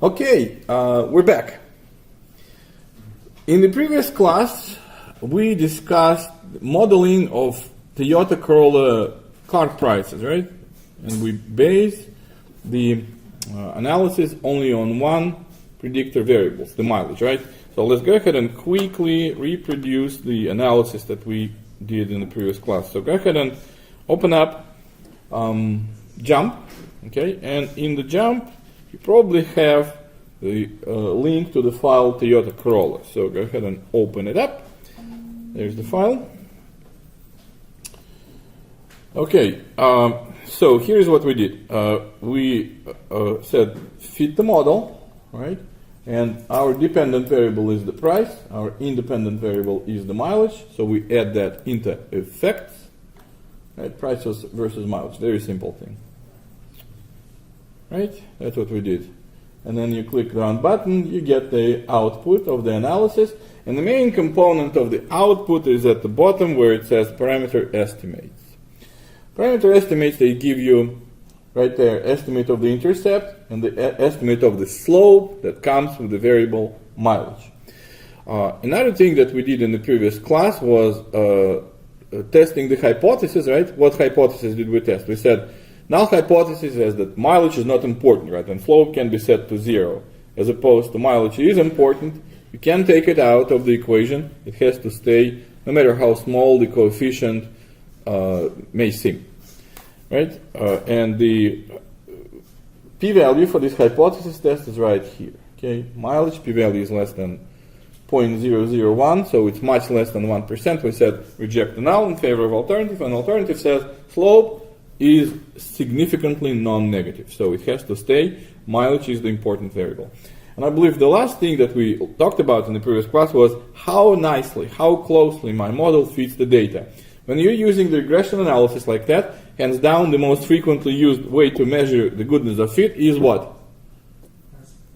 Okay, we're back. In the previous class, we discussed modeling of Toyota Corolla car prices, right? And we based the analysis only on one predictor variable, the mileage, right? So let's go ahead and quickly reproduce the analysis that we did in the previous class. So go ahead and open up Jump, okay? And in the Jump, you probably have the link to the file Toyota Corolla. So go ahead and open it up. There's the file. Okay, so here's what we did. We said fit the model, right? And our dependent variable is the price. Our independent variable is the mileage. So we add that into effects, right? Prices versus mileage. Very simple thing, right? That's what we did. And then you click the run button, you get the output of the analysis. And the main component of the output is at the bottom where it says parameter estimates. Parameter estimates, they give you right there estimate of the intercept and the estimate of the slope that comes with the variable mileage. Another thing that we did in the previous class was testing the hypothesis, right? What hypothesis did we test? We said null hypothesis is that mileage is not important, right? And slope can be set to 0, as opposed to mileage is important. You can't take it out of the equation. It has to stay, no matter how small the coefficient may seem, right? And the p-value for this hypothesis test is right here, okay? Mileage p-value is less than 0.001, so it's much less than 1%. We said reject the null in favor of alternative, and alternative says slope is significantly non-negative, so it has to stay. Mileage is the important variable. And I believe the last thing that we talked about in the previous class was how nicely, how closely my model fits the data. When you're using the regression analysis like that, hands down, the most frequently used way to measure the goodness of fit is what?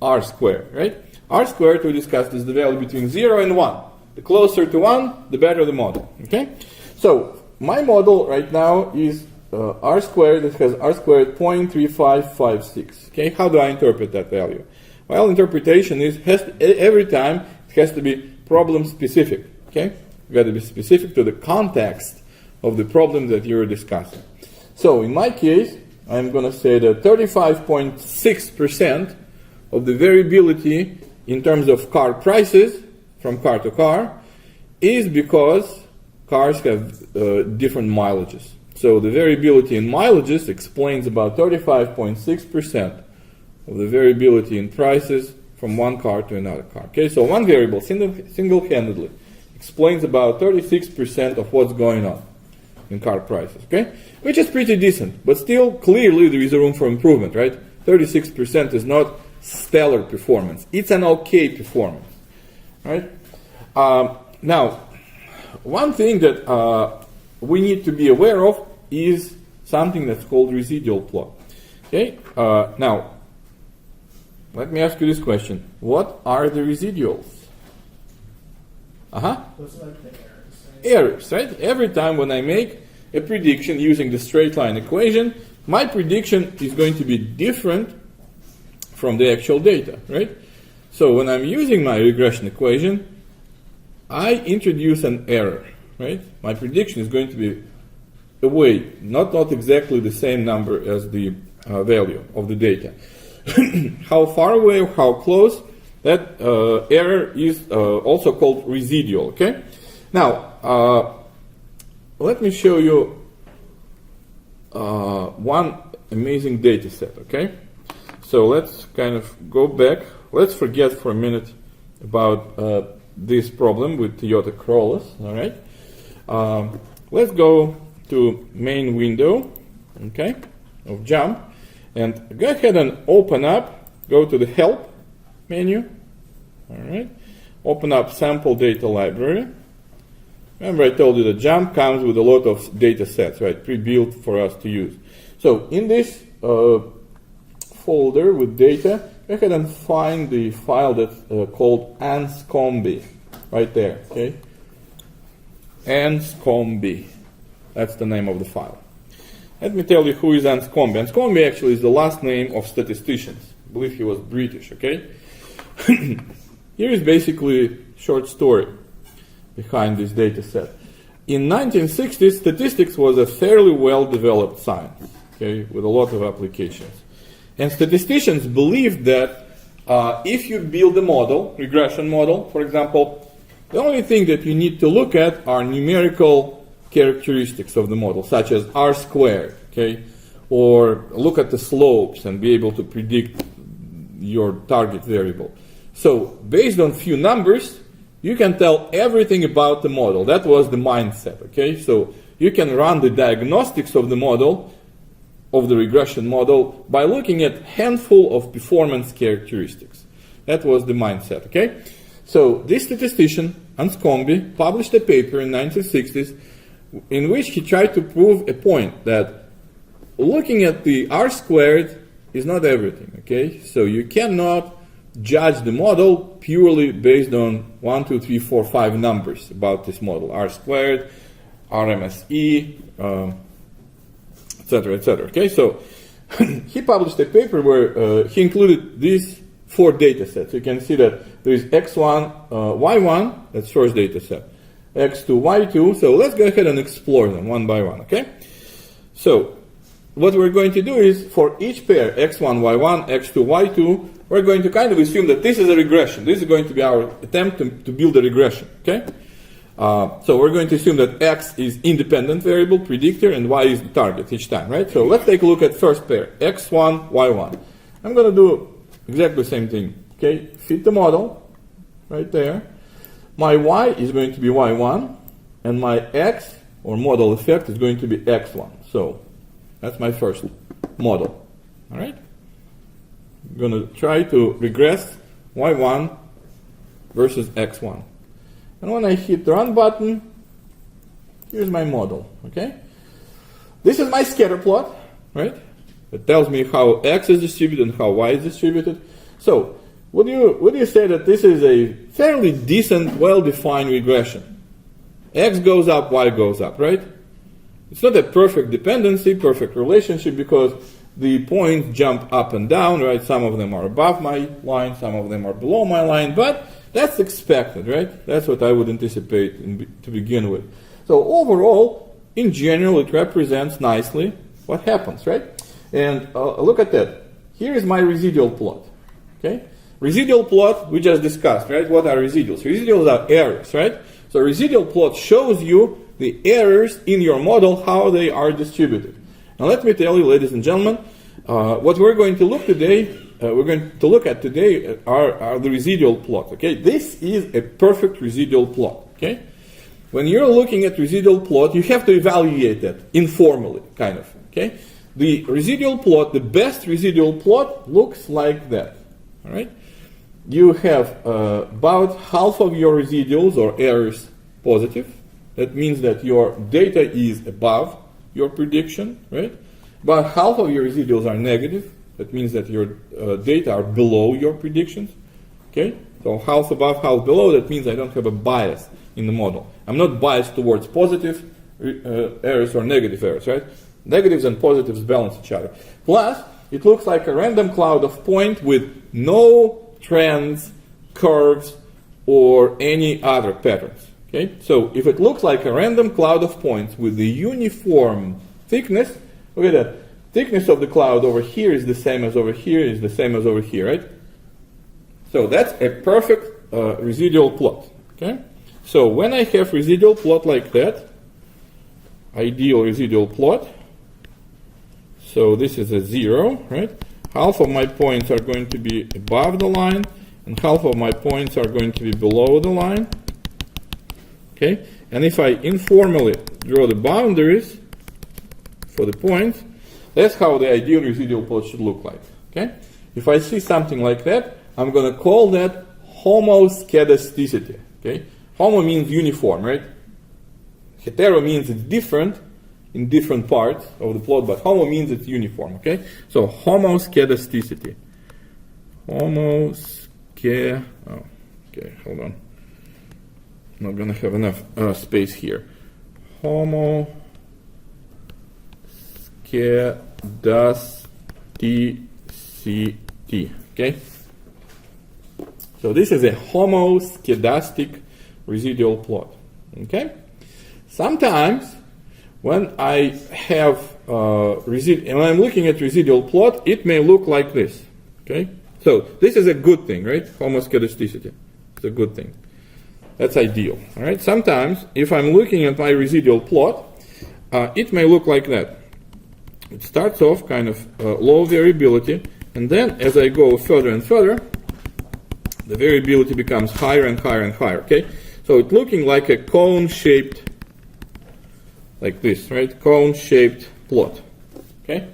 R squared, right? R squared, we discussed, is the value between 0 and 1. The closer to 1, the better the model, okay? So, my model right now is R squared, that has R squared 0.3556, okay? How do I interpret that value? Well, interpretation is, every time, it has to be problem specific, okay? You got to be specific to the context of the problem that you're discussing. So in my case, I'm going to say that 35.6% of the variability in terms of car prices from car to car is because cars have different mileages. So the variability in mileages explains about 35.6% of the variability in prices from one car to another car. Okay, so one variable single-handedly explains about 36% of what's going on in car prices, okay? Which is pretty decent, but still clearly there is a room for improvement, right? 36% is not stellar performance. It's an okay performance, right? Now, one thing that we need to be aware of is something that's called residual plot, okay? Now, let me ask you this question. What are the residuals? Those are like the errors, right? Every time when I make a prediction using the straight line equation, my prediction is going to be different from the actual data, right? So when I'm using my regression equation, I introduce an error, right? My prediction is going to be away, not exactly the same number as the value of the data. How far away or how close, that error is also called residual, okay? Now, let me show you one amazing data set, okay? So let's kind of go back. Let's forget for a minute about this problem with Toyota Corollas, all right? Let's go to main window, okay, of Jump, and go ahead and open up, go to the Help menu, all right? Open up Sample Data Library. Remember I told you that Jump comes with a lot of data sets, right, pre-built for us to use. So in this folder with data, go ahead and find the file that's called Anscombe, right there, okay? Anscombe, that's the name of the file. Let me tell you who is Anscombe. Anscombe actually is the last name of statisticians, believe he was British, okay? Here is basically a short story behind this data set. In 1960s, statistics was a fairly well-developed science, okay, with a lot of applications. And statisticians believed that if you build a model, regression model, for example, the only thing that you need to look at are numerical characteristics of the model, such as r squared, okay, or look at the slopes and be able to predict your target variable. So, based on few numbers, you can tell everything about the model. That was the mindset, okay? So, you can run the diagnostics of the model, of the regression model, by looking at handful of performance characteristics. That was the mindset, okay? So, this statistician, Anscombe, published a paper in 1960s in which he tried to prove a point that looking at the r squared is not everything, okay? So, you cannot judge the model purely based on 1, 2, 3, 4, 5 numbers about this model, r squared, RMSE, etc., etc. Okay, so he published a paper where he included these 4 data sets. You can see that there is x1, y1, that's first data set, x2, y2. So let's go ahead and explore them one by one, okay? So what we're going to do is for each pair, x1, y1, x2, y2, we're going to kind of assume that this is a regression. This is going to be our attempt to build a regression, okay? So we're going to assume that x is independent variable, predictor, and y is the target each time, right? So let's take a look at first pair, x1, y1. I'm going to do exactly the same thing, okay? Fit the model, right there. My y is going to be y1, and my x, or model effect, is going to be x1. So that's my first model, all right? I'm going to try to regress y1 versus x1. And when I hit the run button, here's my model, okay? This is my scatter plot, right? It tells me how x is distributed and how y is distributed. So, would you say that this is a fairly decent, well-defined regression? X goes up, y goes up, right? It's not a perfect dependency, perfect relationship, because the points jump up and down, right? Some of them are above my line, some of them are below my line, but that's expected, right? That's what I would anticipate to begin with. So overall, in general, it represents nicely what happens, right? And look at that. Here is my residual plot, okay? Residual plot, we just discussed, right? What are residuals? Residuals are errors, right? So residual plot shows you the errors in your model, how they are distributed. Now let me tell you, ladies and gentlemen, what we're going to look at today are the residual plot. Okay, this is a perfect residual plot. Okay, when you're looking at residual plot, you have to evaluate that informally, kind of. Okay, the residual plot, the best residual plot, looks like that. All right, you have about half of your residuals or errors positive. That means that your data is above your prediction, right? About half of your residuals are negative. That means that your data are below your predictions, okay? So half above, half below, that means I don't have a bias in the model. I'm not biased towards positive errors or negative errors, right? Negatives and positives balance each other. Plus, it looks like a random cloud of points with no trends, curves, or any other patterns. Okay, so if it looks like a random cloud of points with the uniform thickness, look at that. Thickness of the cloud over here is the same as over here, is the same as over here, right? So that's a perfect residual plot. Okay, so when I have residual plot like that, ideal residual plot, so this is a 0, right? Half of my points are going to be above the line, and half of my points are going to be below the line. Okay, and if I informally draw the boundaries for the points, that's how the ideal residual plot should look like. Okay, if I see something like that, I'm going to call that homoscedasticity. Okay, homo means uniform, right? Hetero means it's different in different parts of the plot, but homo means it's uniform. Okay, so homoscedasticity. Okay, hold on. Not going to have enough space here. Homoscedasticity. Okay? So this is a homoskedastic residual plot. Okay? Sometimes when I have when I'm looking at residual plot, it may look like this. Okay? So this is a good thing, right? Homoskedasticity. It's a good thing. That's ideal. All right? Sometimes if I'm looking at my residual plot, it may look like that. It starts off kind of low variability, and then as I go further and further, the variability becomes higher and higher and higher. Okay? So it's looking like a cone-shaped, like this, right? Cone-shaped plot. Okay?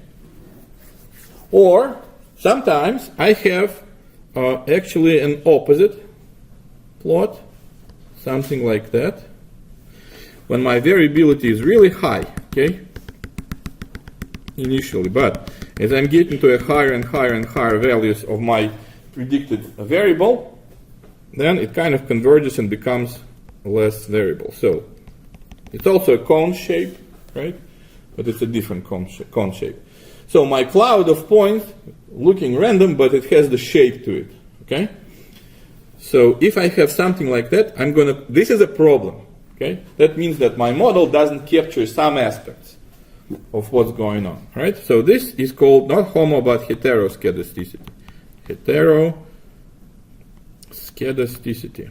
Or sometimes I have actually an opposite plot, something like that, when my variability is really high, okay? Initially, but as I'm getting to a higher and higher and higher values of my predicted variable, then it kind of converges and becomes less variable. So it's also a cone shape, right? But it's a different cone shape. So my cloud of points looking random, but it has the shape to it, okay? So if I have something like that, this is a problem, okay? That means that my model doesn't capture some aspects of what's going on, right? So this is called not homo, but heteroskedasticity. Heteroskedasticity.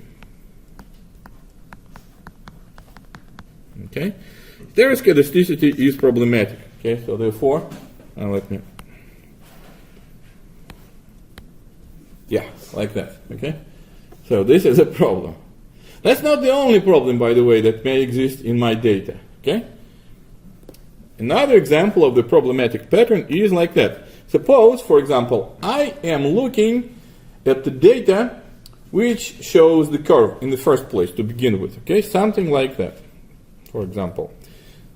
Okay? Heteroskedasticity is problematic, okay? So therefore, like that, okay? So this is a problem. That's not the only problem, by the way, that may exist in my data, okay? Another example of the problematic pattern is like that. Suppose, for example, I am looking at the data which shows the curve in the first place to begin with, okay? Something like that. For example,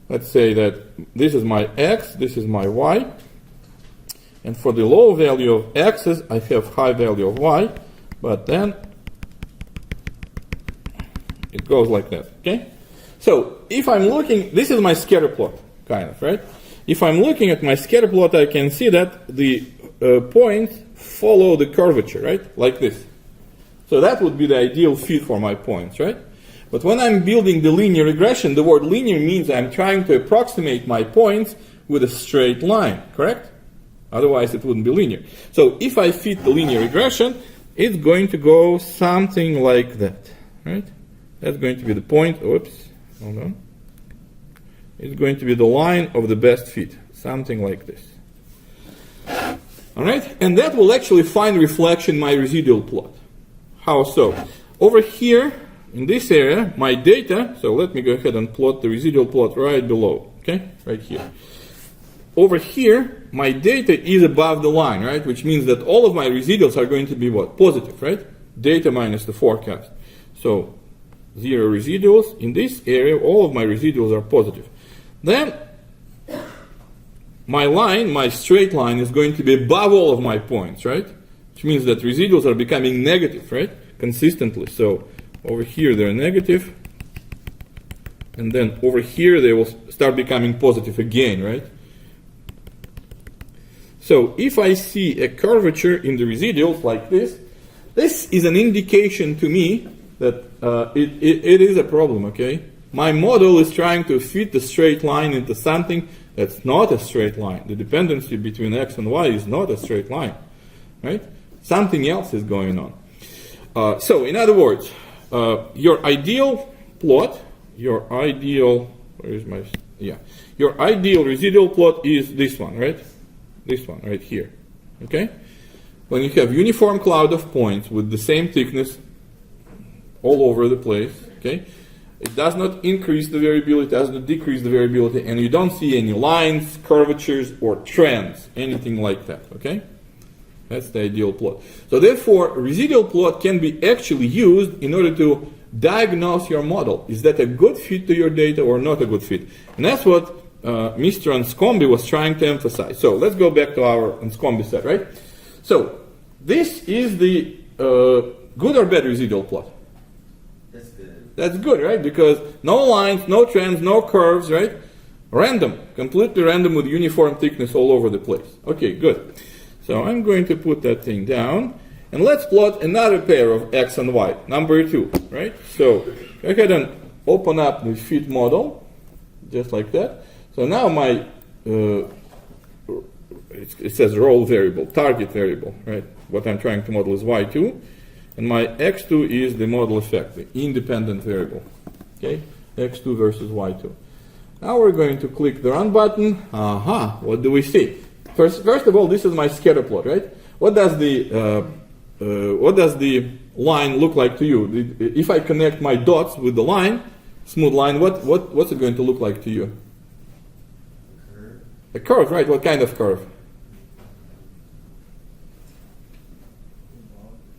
let's say that this is my x, this is my y, and for the low value of x's, I have high value of y, but then it goes like that, okay? So if I'm looking, this is my scatter plot, kind of, right? If I'm looking at my scatter plot, I can see that the points follow the curvature, right? Like this. So that would be the ideal fit for my points, right? But when I'm building the linear regression, the word linear means I'm trying to approximate my points with a straight line, correct? Otherwise it wouldn't be linear. So if I fit the linear regression, it's going to go something like that, right? That's going to be the point, oops, hold on. It's going to be the line of the best fit, something like this. All right, and that will actually find reflection in my residual plot. How so? Over here, in this area, my data, so let me go ahead and plot the residual plot right below, okay, right here. Over here, my data is above the line, right, which means that all of my residuals are going to be what? Positive, right? Data minus the forecast. So, 0 residuals. In this area, all of my residuals are positive. Then, my line, my straight line, is going to be above all of my points, right? Which means that residuals are becoming negative, right? Consistently. So, over here they're negative. And then over here they will start becoming positive again, right? So, if I see a curvature in the residuals like this, this is an indication to me that it is a problem, okay? My model is trying to fit the straight line into something that's not a straight line. The dependency between x and y is not a straight line, right? Something else is going on. So, in other words, your ideal plot, your ideal residual plot is this one, right? This one right here, okay? When you have uniform cloud of points with the same thickness all over the place, okay? It does not increase the variability, does not decrease the variability, and you don't see any lines, curvatures, or trends, anything like that, okay? That's the ideal plot. So therefore, a residual plot can be actually used in order to diagnose your model. Is that a good fit to your data or not a good fit? And that's what Mr. Anscombe was trying to emphasize. So let's go back to our Anscombe set, right? So this is the good or bad residual plot? That's good. That's good, right? Because no lines, no trends, no curves, right? Random, completely random with uniform thickness all over the place. Okay, good. So I'm going to put that thing down, and let's plot another pair of x and y, number 2, right? So go ahead and open up the fit model, just like that. So now my, it says role variable, target variable, right? What I'm trying to model is y2, and my x2 is the model effect, the independent variable, okay? x2 versus y2. Now we're going to click the run button. Aha, what do we see? First of all, this is my scatter plot, right? What does the line look like to you? If I connect my dots with the line, smooth line, what's it going to look like to you? Curve. A curve, right? What kind of curve?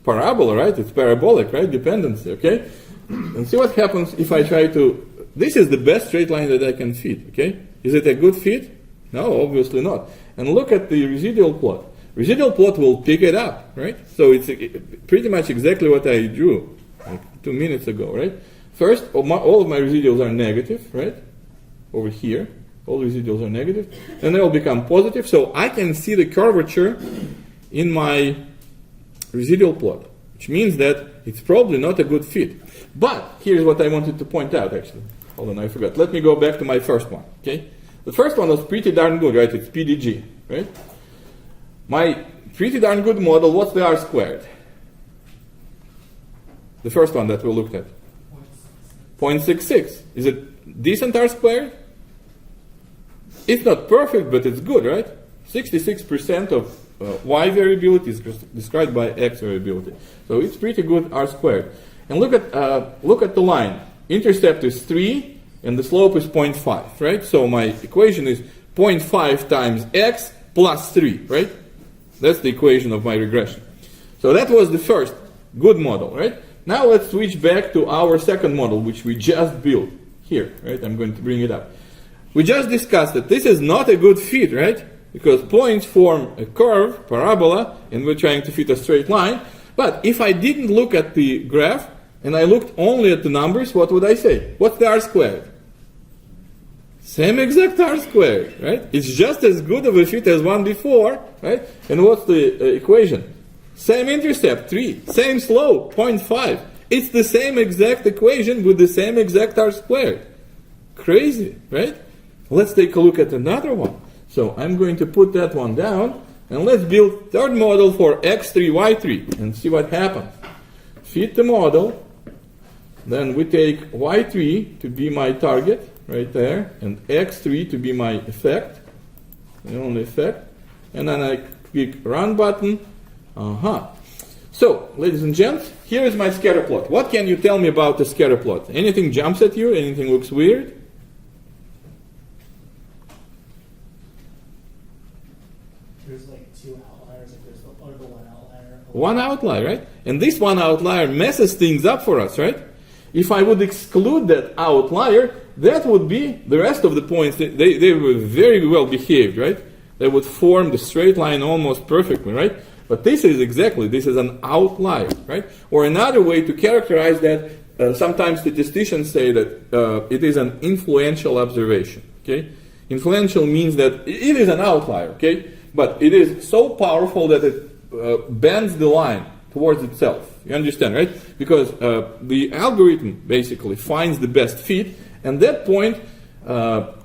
Parabola, right? It's parabolic, right? Dependency, okay? And see what happens if I try to... This is the best straight line that I can fit, okay? Is it a good fit? No, obviously not. And look at the residual plot. Residual plot will pick it up, right? So it's pretty much exactly what I drew like 2 minutes ago, right? First, all of my residuals are negative, right? Over here, all residuals are negative. Then they will become positive, so I can see the curvature in my residual plot, which means that it's probably not a good fit. But here's what I wanted to point out, actually. Hold on, I forgot. Let me go back to my first one, okay? The first one was pretty darn good, right? It's PDG, right? My pretty darn good model, what's the R squared? The first one that we looked at. 0.66. Is it decent R squared? It's not perfect, but it's good, right? 66% of Y variability is described by X variability. So it's pretty good R squared. And look at the line. Intercept is 3, and the slope is 0.5, right? So my equation is 0.5 times X plus 3, right? That's the equation of my regression. So that was the first good model, right? Now let's switch back to our second model, which we just built here, right? I'm going to bring it up. We just discussed that this is not a good fit, right? Because points form a curve, parabola, and we're trying to fit a straight line. But if I didn't look at the graph, and I looked only at the numbers, what would I say? What's the R squared? Same exact R squared, right? It's just as good of a fit as one before, right? And what's the equation? Same intercept, 3. Same slope, 0.5. It's the same exact equation with the same exact R squared. Crazy, right? Let's take a look at another one. So I'm going to put that one down, and let's build third model for x3, y3, and see what happens. Fit the model, then we take y3 to be my target, right there, and x3 to be my effect, the only effect, and then I click run button. So, ladies and gents, here is my scatter plot. What can you tell me about the scatter plot? Anything jumps at you? Anything looks weird? There's like 2 outliers, if there's the one outlier. One outlier, right? And this one outlier messes things up for us, right? If I would exclude that outlier, that would be the rest of the points. They were very well behaved, right? They would form the straight line almost perfectly, right? But this is an outlier, right? Or another way to characterize that, sometimes statisticians say that it is an influential observation, okay? Influential means that it is an outlier, okay? But it is so powerful that it bends the line towards itself. You understand, right? Because the algorithm basically finds the best fit, and that point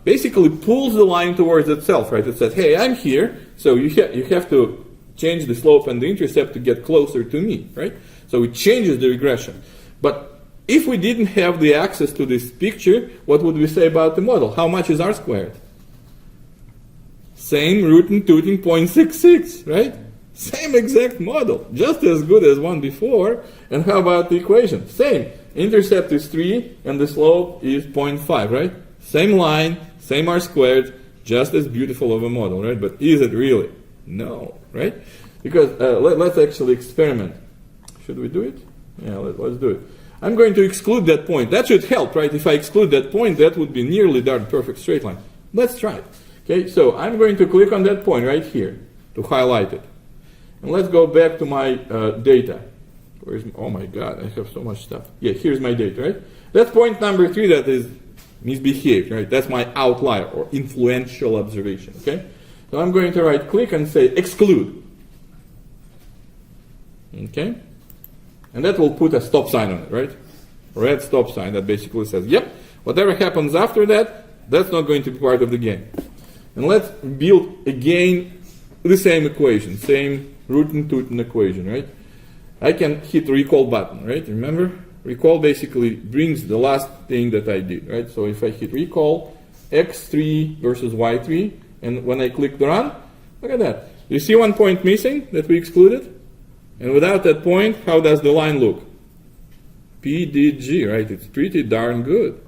basically pulls the line towards itself, right? It says, hey, I'm here, so you have to change the slope and the intercept to get closer to me, right? So it changes the regression. But if we didn't have the access to this picture, what would we say about the model? How much is R squared? Same rootin' tootin' 0.66, right? Same exact model, just as good as one before. And how about the equation? Same. Intercept is 3 and the slope is 0.5, right? Same line, same R squared, just as beautiful of a model, right? But is it really? No, right? Because let's actually experiment. Should we do it? Yeah, let's do it. I'm going to exclude that point. That should help, right? If I exclude that point, that would be nearly darn perfect straight line. Let's try it. Okay, so I'm going to click on that point right here to highlight it. And let's go back to my data. Oh my God, I have so much stuff. Yeah, here's my data, right? That's point number 3 that is misbehaved, right? That's my outlier or influential observation, okay? So I'm going to right click and say exclude. Okay? And that will put a stop sign on it, right? Red stop sign that basically says, yep, whatever happens after that, that's not going to be part of the game. And let's build again the same equation, same rootin' tootin' equation, right? I can hit the recall button, right? Remember? Recall basically brings the last thing that I did, right? So if I hit recall, x3 versus y3, and when I click the run, look at that. You see one point missing that we excluded? And without that point, how does the line look? PDG, right? It's pretty darn good.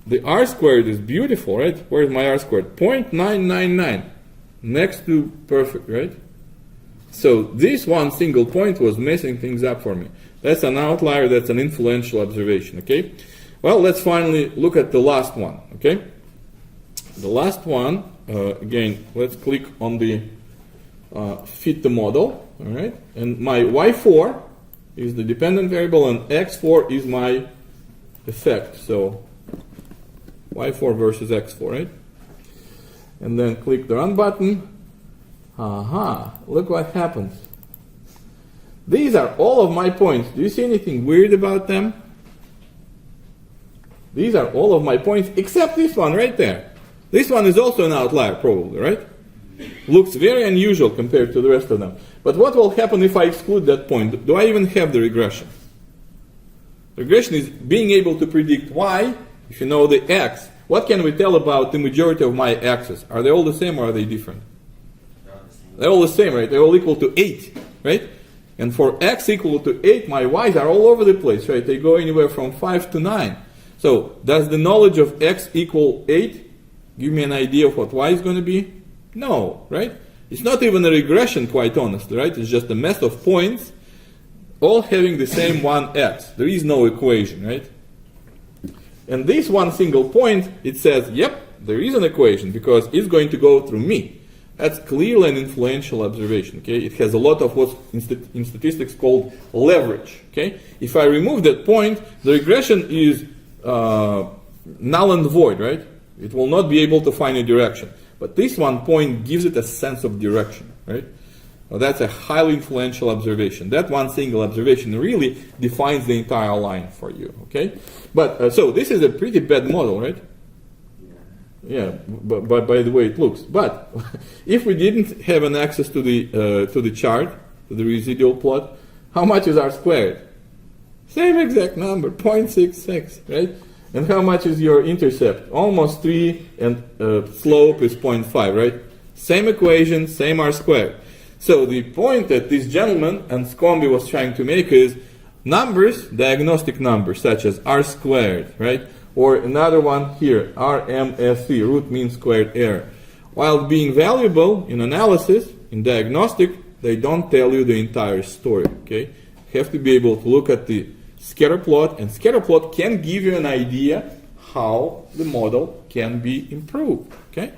The r squared is beautiful, right? Where's my r squared? 0.999. Next to perfect, right? So this one single point was messing things up for me. That's an outlier, that's an influential observation, okay? Well, let's finally look at the last one, okay? The last one, again, let's click on the fit the model, all right? And my y4 is the dependent variable and x4 is my effect. So y4 versus x4, right? And then click the run button. Look what happens. These are all of my points. Do you see anything weird about them? These are all of my points except this one right there. This one is also an outlier probably, right? Looks very unusual compared to the rest of them. But what will happen if I exclude that point? Do I even have the regression? Regression is being able to predict y if you know the x. What can we tell about the majority of my x's? Are they all the same or are they different? They're all the same, right? They're all equal to 8, right? And for x equal to 8, my y's are all over the place, right? They go anywhere from 5 to 9. So does the knowledge of x equal 8 give me an idea of what y is going to be? No, right? It's not even a regression, quite honestly, right? It's just a mess of points all having the same 1x. There is no equation, right? And this one single point, it says, yep, there is an equation because it's going to go through me. That's clearly an influential observation, okay? It has a lot of what's in statistics called leverage, okay? If I remove that point, the regression is null and void, right? It will not be able to find a direction. But this one point gives it a sense of direction, right? Well, that's a highly influential observation. That one single observation really defines the entire line for you, okay? But so this is a pretty bad model, right? Yeah, but by the way it looks. But if we didn't have an access to the chart, to the residual plot, how much is r squared? Same exact number, 0.66, right? And how much is your intercept? Almost 3, and slope is 0.5, right? Same equation, same r squared. So the point that this gentleman, Anscombe, was trying to make is numbers, diagnostic numbers, such as r squared, right? Or another one here, RMSE, root mean squared error. While being valuable in analysis, in diagnostic, they don't tell you the entire story, okay? You have to be able to look at the scatter plot, and scatter plot can give you an idea how the model can be improved, okay?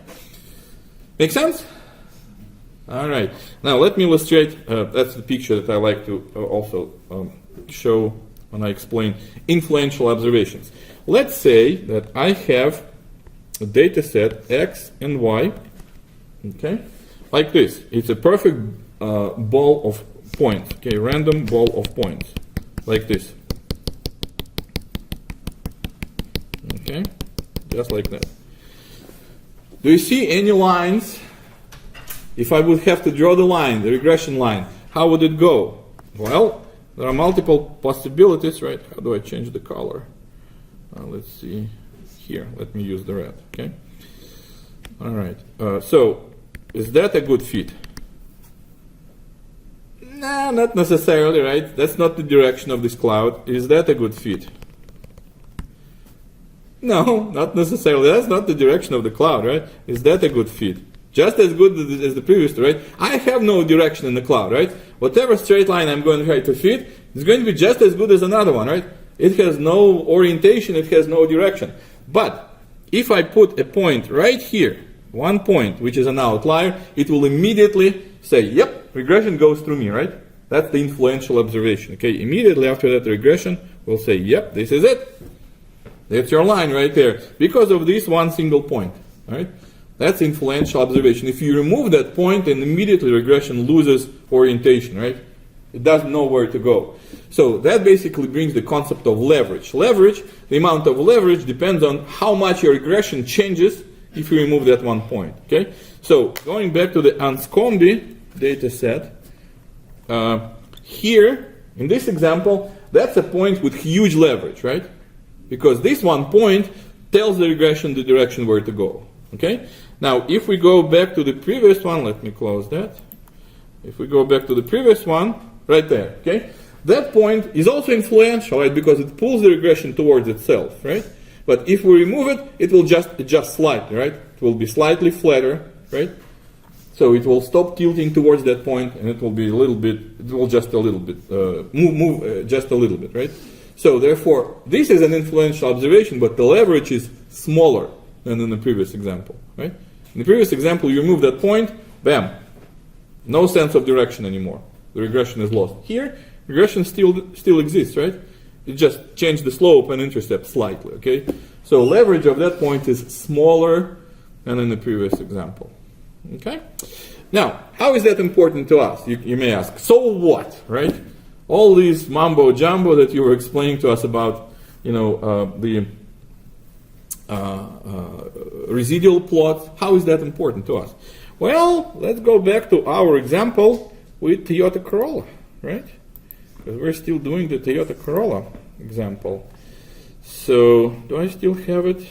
Make sense? All right. Now let me illustrate, that's the picture that I like to also show when I explain influential observations. Let's say that I have a data set x and y, okay, like this. It's a perfect ball of points, okay, random ball of points, like this. Okay, just like that. Do you see any lines? If I would have to draw the line, the regression line, how would it go? Well, there are multiple possibilities, right? How do I change the color? Let's see here. Let me use the red, okay? All right. So, is that a good fit? No, not necessarily, right? That's not the direction of this cloud. Is that a good fit? No, not necessarily. That's not the direction of the cloud, right? Is that a good fit? Just as good as the previous, right? I have no direction in the cloud, right? Whatever straight line I'm going to try to fit is going to be just as good as another one, right? It has no orientation, it has no direction. But if I put a point right here, one point, which is an outlier, it will immediately say, yep, regression goes through me, right? That's the influential observation, okay? Immediately after that regression, we'll say, yep, this is it. That's your line right there. Because of this one single point, right? That's influential observation. If you remove that point, then immediately regression loses orientation, right? It doesn't know where to go. So that basically brings the concept of leverage. Leverage, the amount of leverage depends on how much your regression changes if you remove that one point. Okay? So going back to the Anscombe data set, here, in this example, that's a point with huge leverage, right? Because this one point tells the regression the direction where to go. Okay? Now, if we go back to the previous one, let me close that. If we go back to the previous one, right there, okay? That point is also influential, right? Because it pulls the regression towards itself, right? But if we remove it, it will just adjust slightly, right? It will be slightly flatter, right? So it will stop tilting towards that point, and it will be a little bit, it will just a little bit, move just a little bit, right? So therefore, this is an influential observation, but the leverage is smaller than in the previous example, right? In the previous example, you remove that point, bam, no sense of direction anymore. The regression is lost. Here, regression still exists, right? It just changed the slope and intercept slightly, okay? So leverage of that point is smaller than in the previous example, okay? Now, how is that important to us? You may ask, so what, right? All these mambo jumbo that you were explaining to us about, the residual plots, how is that important to us? Well, let's go back to our example with Toyota Corolla, right? Because we're still doing the Toyota Corolla example. So, do I still have it?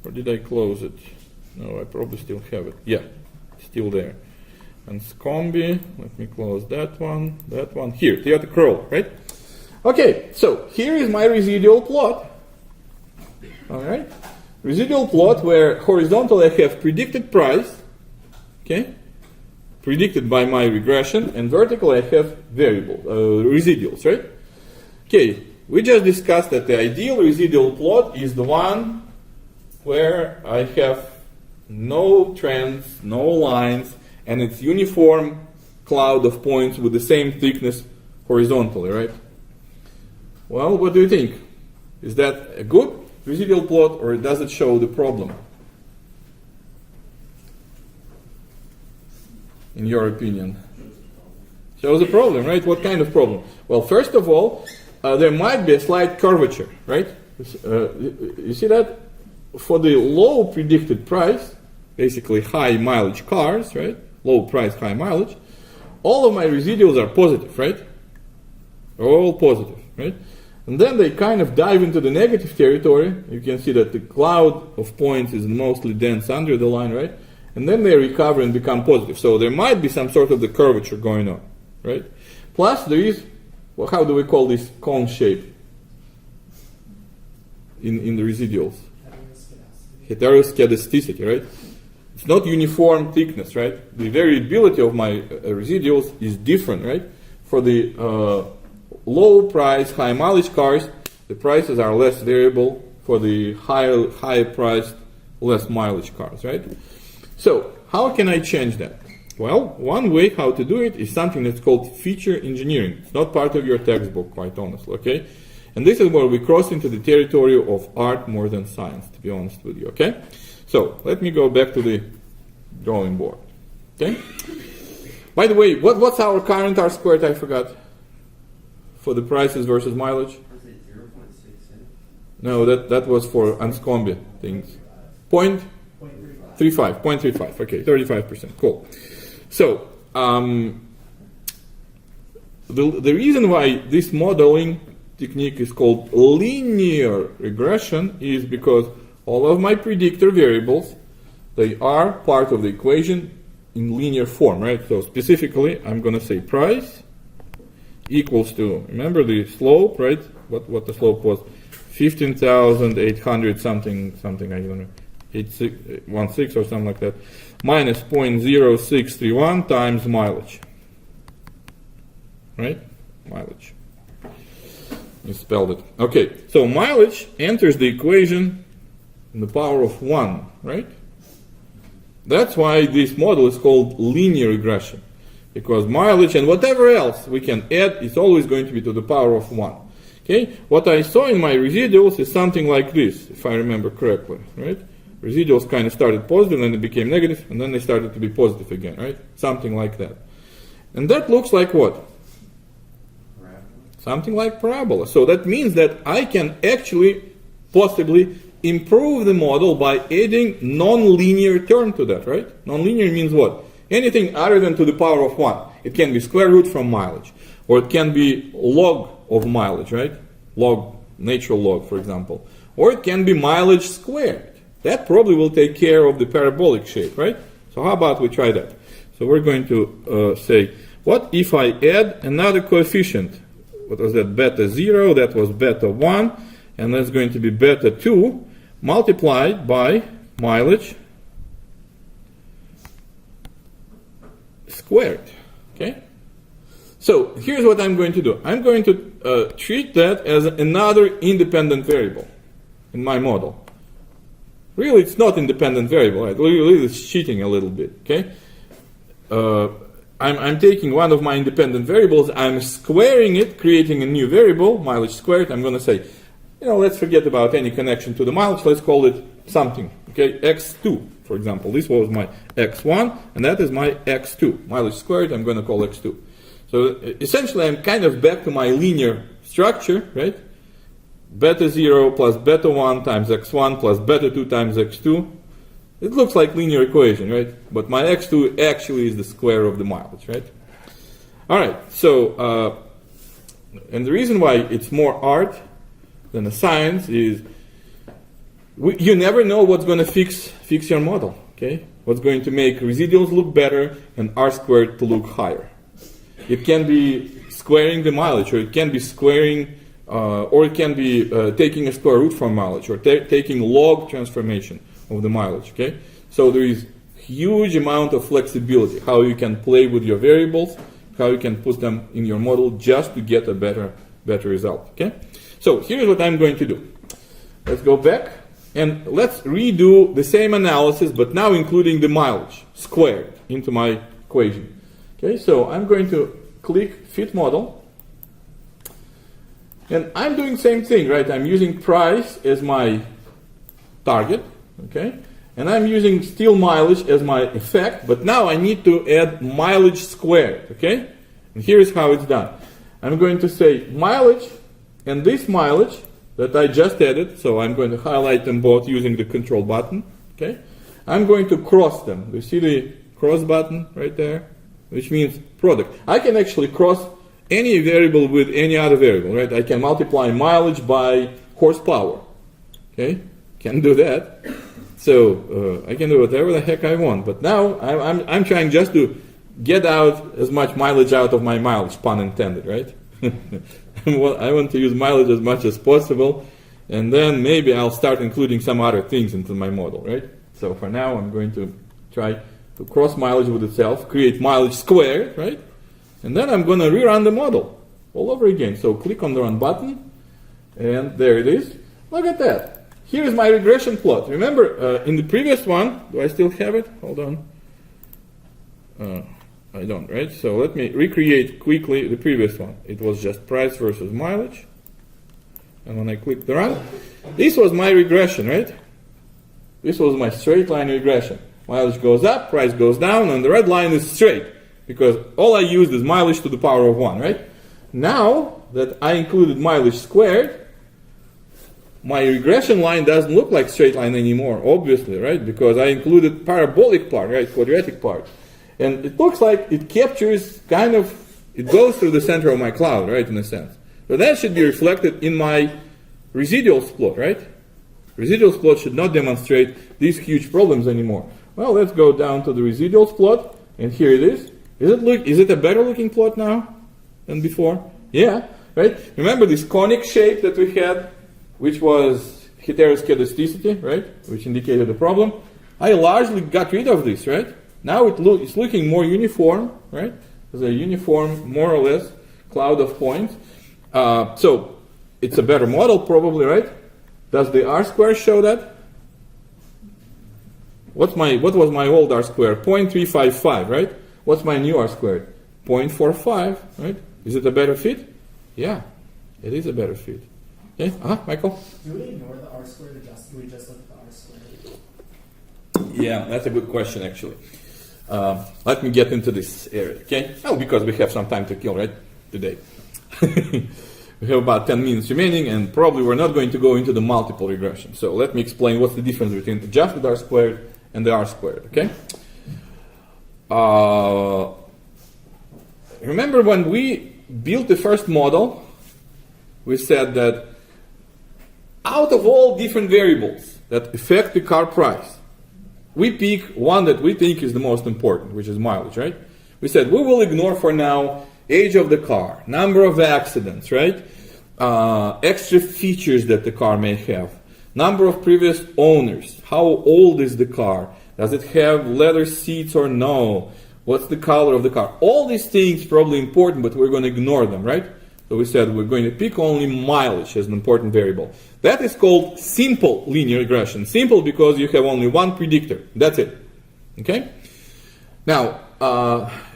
Or did I close it? No, I probably still have it. Yeah, still there. Anscombe, let me close that one. Here, Toyota Corolla, right? Okay, so here is my residual plot. All right? Residual plot where horizontally I have predicted price, okay? Predicted by my regression, and vertically I have residuals, right? Okay, we just discussed that the ideal residual plot is the one where I have no trends, no lines, and it's uniform cloud of points with the same thickness horizontally, right? Well, what do you think? Is that a good residual plot, or does it show the problem? In your opinion? Shows a problem, right? What kind of problem? Well, first of all, there might be a slight curvature, right? You see that? For the low predicted price, basically high mileage cars, right? Low price, high mileage, all of my residuals are positive, right? They're all positive, right? And then they kind of dive into the negative territory. You can see that the cloud of points is mostly dense under the line, right? And then they recover and become positive. So there might be some sort of the curvature going on, right? Plus there is, well, how do we call this cone shape in the residuals? Heteroskedasticity, right? It's not uniform thickness, right? The variability of my residuals is different, right? For the low price, high mileage cars, the prices are less variable. For the high priced, less mileage cars, right? So, how can I change that? Well, one way how to do it is something that's called feature engineering. It's not part of your textbook, quite honestly, okay? And this is where we cross into the territory of art more than science, to be honest with you, okay? So, let me go back to the drawing board, okay? By the way, what's our current R squared, I forgot? For the prices versus mileage? Was it 0.68? No, that was for Anscombe things. 0.35, okay, 35%, cool. So, the reason why this modeling technique is called linear regression is because all of my predictor variables, they are part of the equation in linear form, right? So specifically, I'm going to say price equals to, remember the slope, right? What the slope was? 15,800 something, I don't know, 816 or something like that, minus 0.0631 times mileage, right? Mileage. Misspelled it. Okay, so mileage enters the equation in the power of 1, right? That's why this model is called linear regression, because mileage and whatever else we can add is always going to be to the power of 1. Okay, what I saw in my residuals is something like this, if I remember correctly, right? Residuals kind of started positive, and then they became negative, and then they started to be positive again, right? Something like that. And that looks like what? Parabola. Something like parabola. So that means that I can actually possibly improve the model by adding non-linear term to that, right? Non-linear means what? Anything other than to the power of 1. It can be square root from mileage, or it can be log of mileage, right? Log, natural log, for example. Or it can be mileage squared. That probably will take care of the parabolic shape, right? So how about we try that? So we're going to say, what if I add another coefficient? What was that? Beta 0, that was beta 1, and that's going to be beta 2 multiplied by mileage squared. Okay? So here's what I'm going to do. I'm going to treat that as another independent variable in my model. Really, it's not independent variable. Right? Really, it's cheating a little bit. Okay? I'm taking one of my independent variables, I'm squaring it, creating a new variable, mileage squared. I'm going to say, let's forget about any connection to the mileage. Let's call it something. Okay, x2, for example. This was my x1, and that is my x2. Mileage squared, I'm going to call x2. So essentially, I'm kind of back to my linear structure, right? Beta 0 plus beta 1 times x1 plus beta 2 times x2. It looks like linear equation, right? But my x2 actually is the square of the mileage, right? All right, so, and the reason why it's more art than a science is you never know what's going to fix your model, okay? What's going to make residuals look better and r squared to look higher. It can be squaring the mileage, or it can be squaring, or it can be taking a square root from mileage, or taking log transformation of the mileage, okay? So there is huge amount of flexibility, how you can play with your variables, how you can put them in your model just to get a better result, okay? So here's what I'm going to do. Let's go back and let's redo the same analysis, but now including the mileage squared into my equation. Okay, so I'm going to click Fit Model, and I'm doing the same thing, right? I'm using price as my target, okay? And I'm using still mileage as my effect, but now I need to add mileage squared, okay? And here is how it's done. I'm going to say mileage, and this mileage that I just added, so I'm going to highlight them both using the control button, okay? I'm going to cross them. You see the cross button right there? Which means product. I can actually cross any variable with any other variable, right? I can multiply mileage by horsepower, okay? Can do that. So I can do whatever the heck I want. But now I'm trying just to get out as much mileage out of my mileage, pun intended, right? I want to use mileage as much as possible, and then maybe I'll start including some other things into my model, right? So for now, I'm going to try to cross mileage with itself, create mileage squared, right? And then I'm going to rerun the model all over again. So click on the run button, and there it is. Look at that. Here is my regression plot. Remember, in the previous one, do I still have it? Hold on. I don't, right? So let me recreate quickly the previous one. It was just price versus mileage. And when I click the run, this was my regression, right? This was my straight line regression. Mileage goes up, price goes down, and the red line is straight, because all I used is mileage to the power of 1, right? Now that I included mileage squared, my regression line doesn't look like straight line anymore, obviously, right? Because I included parabolic part, right? Quadratic part. And it looks like it captures kind of, it goes through the center of my cloud, right, in a sense. So that should be reflected in my residuals plot, right? Residuals plot should not demonstrate these huge problems anymore. Well, let's go down to the residuals plot, and here it is. Is it a better looking plot now than before? Yeah, right? Remember this conic shape that we had, which was heteroskedasticity, right? Which indicated the problem. I largely got rid of this, right? Now it's looking more uniform, right? There's a uniform, more or less, cloud of points. So it's a better model, probably, right? Does the R square show that? What was my old R square? 0.355, right? What's my new R squared? 0.45, right? Is it a better fit? Yeah, it is a better fit. Okay, Michael? Do we ignore the R squared adjustment? Do we just look at the R squared? Yeah, that's a good question, actually. let me get into this area, okay? Oh, because we have some time to kill, right, today. We have about 10 minutes remaining, and probably we're not going to go into the multiple regression. So let me explain what's the difference between adjusted R squared and the R squared, okay? Remember when we built the first model, we said that out of all different variables that affect the car price, we pick one that we think is the most important, which is mileage, right? We said we will ignore for now age of the car, number of accidents, right? Extra features that the car may have, number of previous owners, how old is the car, does it have leather seats or no, what's the color of the car. All these things probably important, but we're going to ignore them, right? So we said we're going to pick only mileage as an important variable. That is called simple linear regression. Simple because you have only one predictor. That's it. Okay? Now,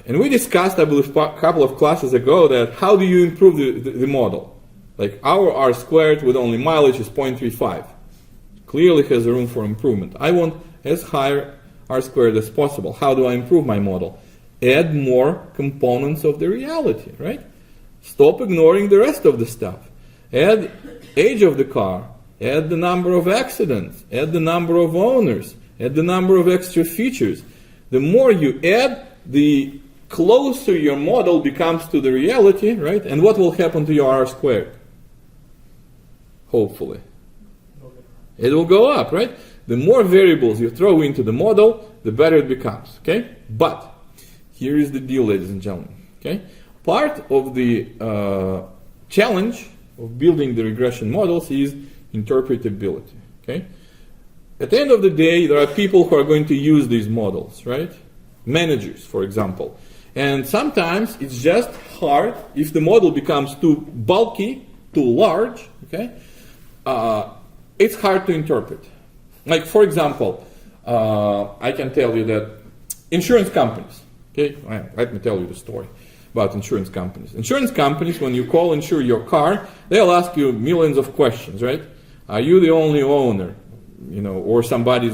and we discussed, I believe, a couple of classes ago that how do you improve the model? Like our R squared with only mileage is 0.35. Clearly has room for improvement. I want as high R squared as possible. How do I improve my model? Add more components of the reality, right? Stop ignoring the rest of the stuff. Add age of the car, add the number of accidents, add the number of owners, add the number of extra features. The more you add, the closer your model becomes to the reality, right? And what will happen to your R squared? Hopefully. It will go up, right? The more variables you throw into the model, the better it becomes, okay? But here is the deal, ladies and gentlemen, okay? Part of the challenge of building the regression models is interpretability, okay? At the end of the day, there are people who are going to use these models, right? Managers, for example. And sometimes it's just hard, if the model becomes too bulky, too large, okay? It's hard to interpret. Like, for example, I can tell you that insurance companies, okay? Well, let me tell you the story about insurance companies. Insurance companies, when you call insure your car, they'll ask you millions of questions, right? Are you the only owner? You know, or somebody else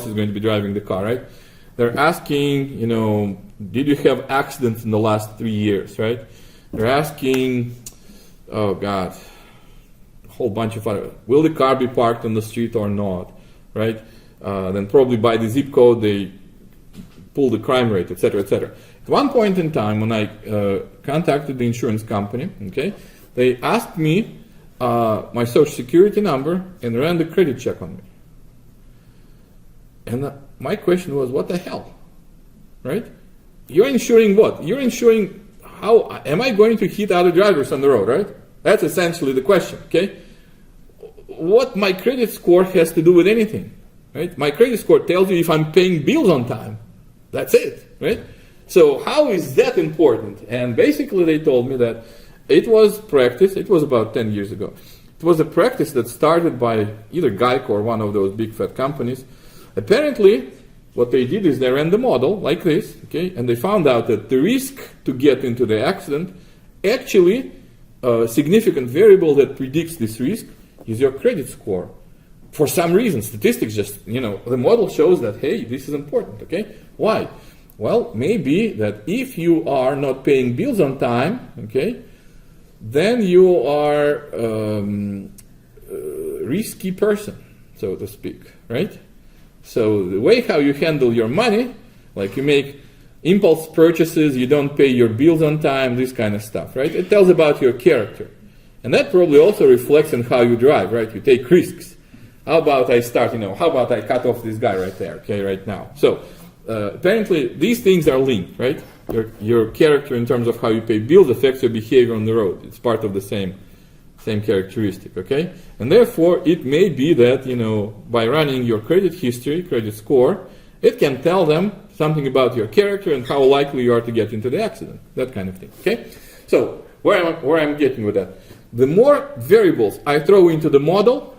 is going to be driving the car, right? They're asking, you know, did you have accidents in the last 3 years, right? They're asking, oh God, a whole bunch of other, will the car be parked on the street or not, right? Then probably by the zip code they pull the crime rate, etc., etc. At one point in time, when I contacted the insurance company, okay, they asked me my social security number and ran the credit check on me. And my question was, what the hell, right? You're insuring what? You're insuring how am I going to hit other drivers on the road, right? That's essentially the question, okay? What my credit score has to do with anything, right? My credit score tells you if I'm paying bills on time. That's it, right? So how is that important? And basically they told me that it was practice, it was about 10 years ago. It was a practice that started by either Geico or one of those big fat companies. Apparently, what they did is they ran the model like this, okay, and they found out that the risk to get into the accident, actually a significant variable that predicts this risk is your credit score. For some reason, statistics just, you know, the model shows that, hey, this is important, okay? Why? Well, maybe that if you are not paying bills on time, okay, then you are a risky person, so to speak, right? So the way how you handle your money, like you make impulse purchases, you don't pay your bills on time, this kind of stuff, right? It tells about your character. And that probably also reflects on how you drive, right? You take risks. How about I start, you know, how about I cut off this guy right there, okay, right now. So apparently these things are linked, right? Your character in terms of how you pay bills affects your behavior on the road. It's part of the same characteristic, okay? And therefore, it may be that, you know, by running your credit history, credit score, it can tell them something about your character and how likely you are to get into the accident, that kind of thing, okay? So, where I'm getting with that? The more variables I throw into the model,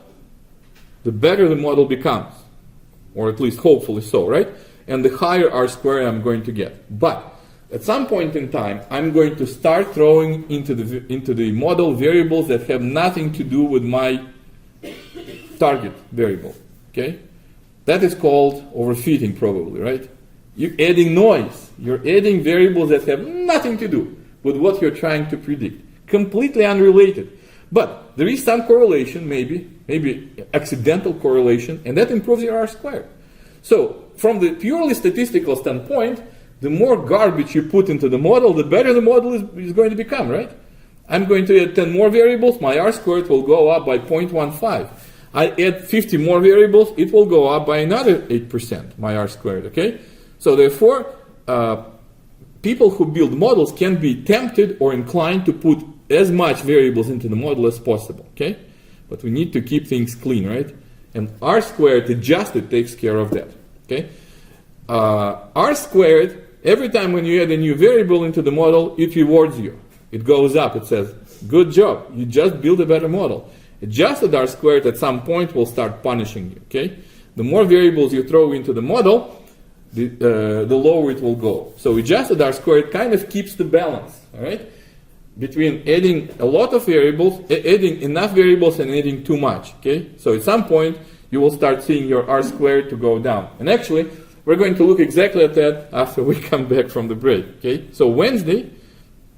the better the model becomes, or at least hopefully so, right? And the higher R square I'm going to get. But at some point in time, I'm going to start throwing into the model variables that have nothing to do with my target variable, okay? That is called overfitting probably, right? You're adding noise. You're adding variables that have nothing to do with what you're trying to predict. Completely unrelated. But there is some correlation, maybe accidental correlation, and that improves your R squared. So from the purely statistical standpoint, the more garbage you put into the model, the better the model is going to become, right? I'm going to add 10 more variables, my R squared will go up by 0.15. I add 50 more variables, it will go up by another 8%, my R squared, okay? So therefore, people who build models can be tempted or inclined to put as much variables into the model as possible, okay? But we need to keep things clean, right? And R squared adjusted takes care of that, okay? R squared, every time when you add a new variable into the model, it rewards you. It goes up, it says, good job, you just built a better model. Adjusted R squared at some point will start punishing you, okay? The more variables you throw into the model, the lower it will go. So adjusted R squared kind of keeps the balance, all right? Between adding a lot of variables, adding enough variables and adding too much, okay? So at some point, you will start seeing your R squared to go down. And actually, we're going to look exactly at that after we come back from the break, okay? So Wednesday,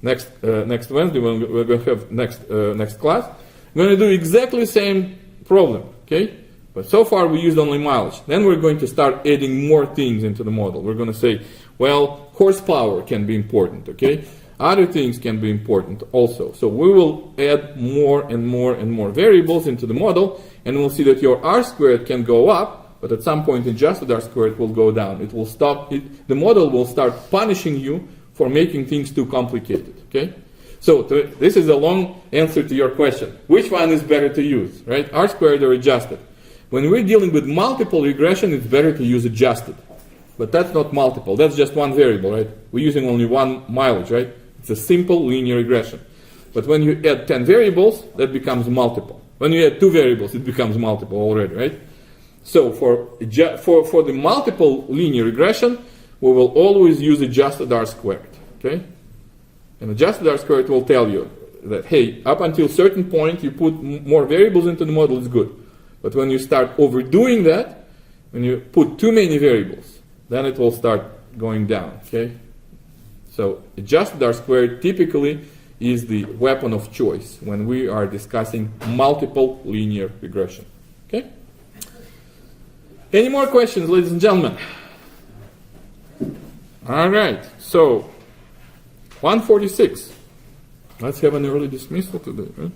next Wednesday, when we're going to have next class, we're going to do exactly the same problem, okay? But so far we used only mileage. Then we're going to start adding more things into the model. We're going to say, well, horsepower can be important, okay? Other things can be important also. So we will add more and more and more variables into the model, and we'll see that your R squared can go up, but at some point adjusted R squared will go down. It will stop. The model will start punishing you for making things too complicated, okay? So this is a long answer to your question. Which one is better to use, right? R squared or adjusted? When we're dealing with multiple regression, it's better to use adjusted. But that's not multiple. That's just one variable, right? We're using only one mileage, right? It's a simple linear regression. But when you add 10 variables, that becomes multiple. When you add 2 variables, it becomes multiple already, right? So for the multiple linear regression, we will always use adjusted R squared, okay? And adjusted R squared will tell you that, hey, up until a certain point, you put more variables into the model, it's good. But when you start overdoing that, when you put too many variables, then it will start going down, okay? So adjusted R squared typically is the weapon of choice when we are discussing multiple linear regression, okay? Any more questions, ladies and gentlemen? All right, so 1:46. Let's have an early dismissal today, right?